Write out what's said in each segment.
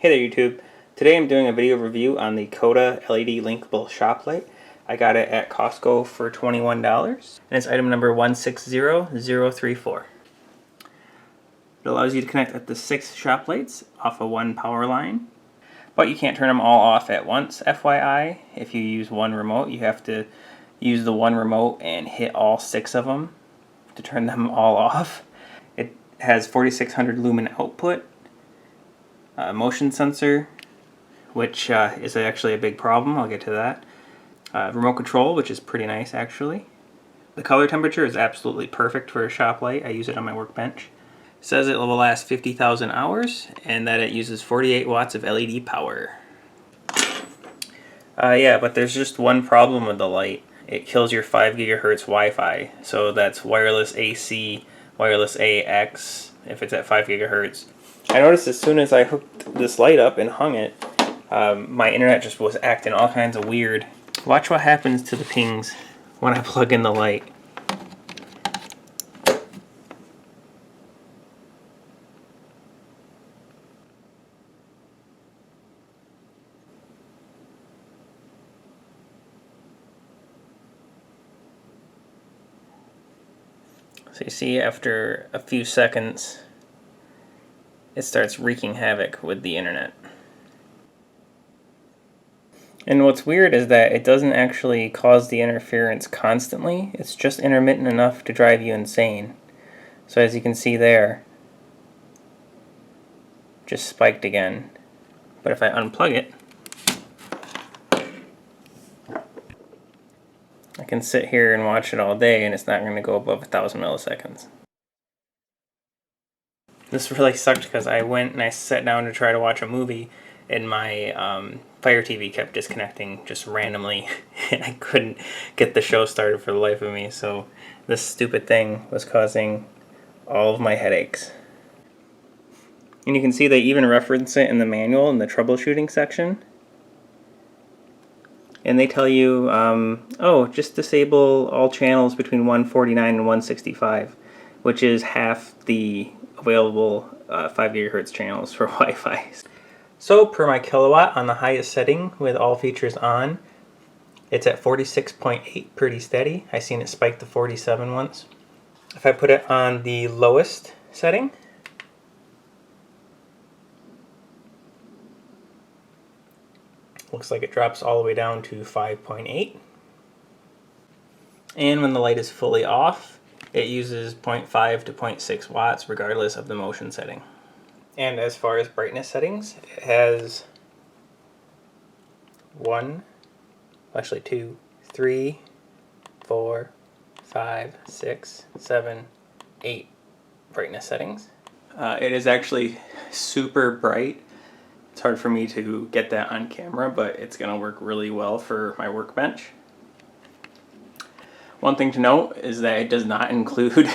Hey there YouTube. Today I'm doing a video review on the Koda LED Linkable shop light. I got it at Costco for $21 and it's item number 160034. It allows you to connect up to 6 shop lights off of one power line, but you can't turn them all off at once, FYI. If you use one remote, you have to use the one remote and hit all 6 of them to turn them all off. It has 4600 lumen output, motion sensor, which is actually a big problem. I'll get to that. Remote control, which is pretty nice actually. The color temperature is absolutely perfect for a shop light. I use it on my workbench. It says it will last 50,000 hours and that it uses 48 watts of LED power. Yeah, but there's just one problem with the light. It kills your 5 gigahertz Wi-Fi. So that's wireless AC, wireless AX, if it's at 5 gigahertz. I noticed as soon as I hooked this light up and hung it, my internet just was acting all kinds of weird. Watch what happens to the pings when I plug in the light. So you see, after a few seconds, it starts wreaking havoc with the internet. And what's weird is that it doesn't actually cause the interference constantly. It's just intermittent enough to drive you insane. So as you can see there, just spiked again. But if I unplug it, I can sit here and watch it all day and it's not going to go above 1000 milliseconds. This really sucked because I went and I sat down to try to watch a movie and my Fire TV kept disconnecting just randomly and I couldn't get the show started for the life of me. So this stupid thing was causing all of my headaches. And you can see they even reference it in the manual in the troubleshooting section. And they tell you, oh, just disable all channels between 149 and 165, which is half the available 5 gigahertz channels for Wi-Fi. So per my kilowatt on the highest setting with all features on, it's at 46.8, pretty steady. I seen it spike to 47 once. If I put it on the lowest setting, looks like it drops all the way down to 5.8. And when the light is fully off, it uses 0.5 to 0.6 watts regardless of the motion setting. And as far as brightness settings, it has 1, actually 2, 3, 4, 5, 6, 7, 8 brightness settings. It is actually super bright. It's hard for me to get that on camera, but it's going to work really well for my workbench. One thing to note is that it does not include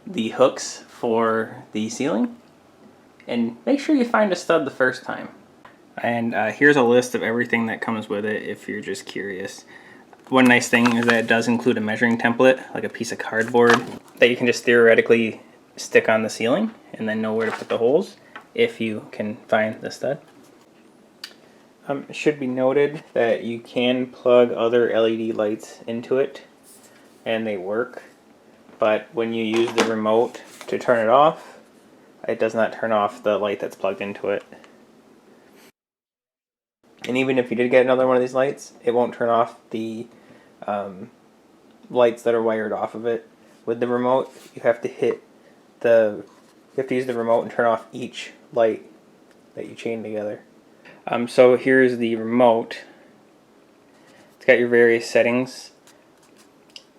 the hooks for the ceiling. And make sure you find a stud the first time. And here's a list of everything that comes with it if you're just curious. One nice thing is that it does include a measuring template, like a piece of cardboard, that you can just theoretically stick on the ceiling and then know where to put the holes if you can find the stud. It should be noted that you can plug other LED lights into it and they work, but when you use the remote to turn it off, it does not turn off the light that's plugged into it. And even if you did get another one of these lights, it won't turn off the lights that are wired off of it. With the remote, you have to use the remote and turn off each light that you chain together. So here's the remote. It's got your various settings.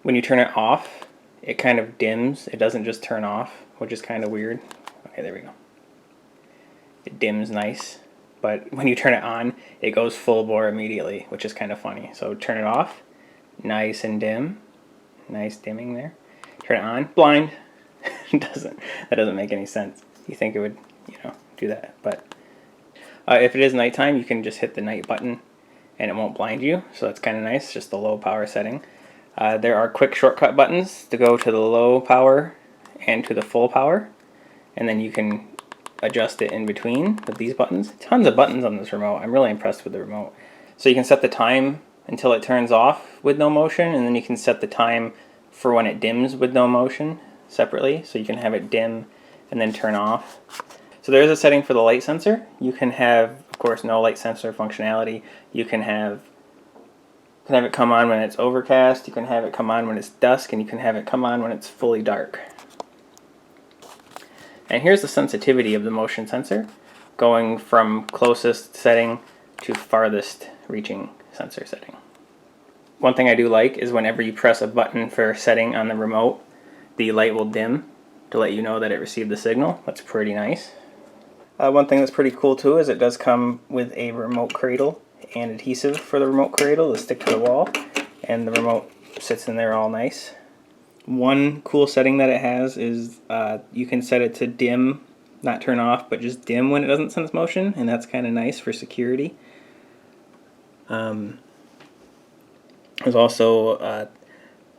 When you turn it off, it kind of dims. It doesn't just turn off, which is kind of weird. Okay, there we go. It dims nice, but when you turn it on, it goes full bore immediately, which is kind of funny. So turn it off, nice and dim, nice dimming there. Turn it on, blind. That doesn't make any sense. You think it would, do that, but if it is nighttime, you can just hit the night button and it won't blind you, so that's kind of nice, just the low power setting. There are quick shortcut buttons to go to the low power and to the full power, and then you can adjust it in between with these buttons. Tons of buttons on this remote. I'm really impressed with the remote. So you can set the time until it turns off with no motion, and then you can set the time for when it dims with no motion separately. So you can have it dim and then turn off. So there is a setting for the light sensor. You can have, of course, no light sensor functionality. You can have it come on when it's overcast, you can have it come on when it's dusk, and you can have it come on when it's fully dark. And here's the sensitivity of the motion sensor, going from closest setting to farthest reaching sensor setting. One thing I do like is whenever you press a button for setting on the remote, the light will dim to let you know that it received the signal. That's pretty nice. One thing that's pretty cool too is it does come with a remote cradle and adhesive for the remote cradle to stick to the wall, and the remote sits in there all nice. One cool setting that it has is you can set it to dim, not turn off, but just dim when it doesn't sense motion, and that's kind of nice for security. There's also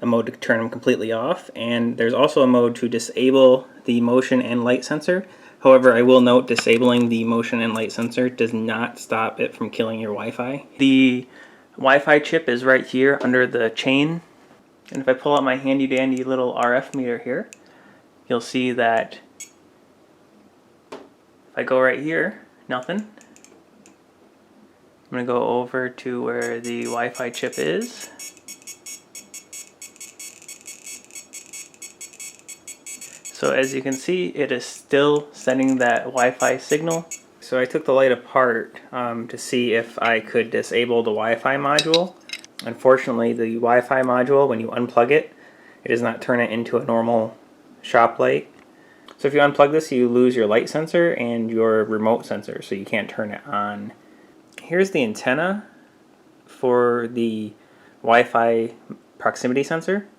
a mode to turn them completely off, and there's also a mode to disable the motion and light sensor. However, I will note disabling the motion and light sensor does not stop it from killing your Wi-Fi. The Wi-Fi chip is right here under the chain, and if I pull out my handy dandy little RF meter here, you'll see that if I go right here, nothing. I'm going to go over to where the Wi-Fi chip is. So as you can see, it is still sending that Wi-Fi signal. So I took the light apart to see if I could disable the Wi-Fi module. Unfortunately, the Wi-Fi module, when you unplug it, it does not turn it into a normal shop light. So if you unplug this, you lose your light sensor and your remote sensor, so you can't turn it on. Here's the antenna for the Wi-Fi proximity sensor.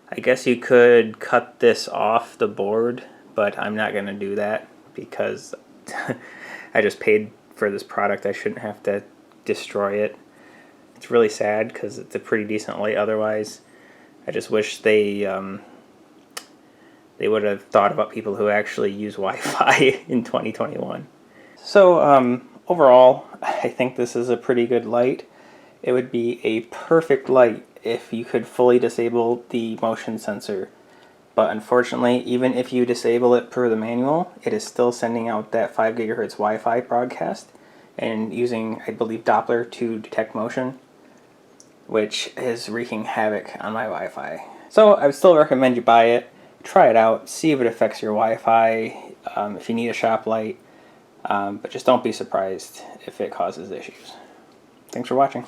I guess you could cut this off the board, but I'm not going to do that because I just paid for this product. I shouldn't have to destroy it. It's really sad because it's a pretty decent light otherwise. I just wish they would have thought about people who actually use Wi-Fi in 2021. So overall, I think this is a pretty good light. It would be a perfect light if you could fully disable the motion sensor. But unfortunately, even if you disable it per the manual, it is still sending out that 5 gigahertz Wi-Fi broadcast and using, I believe, Doppler to detect motion, which is wreaking havoc on my Wi-Fi. So I would still recommend you buy it, try it out, see if it affects your Wi-Fi, if you need a shop light, but just don't be surprised if it causes issues. Thanks for watching.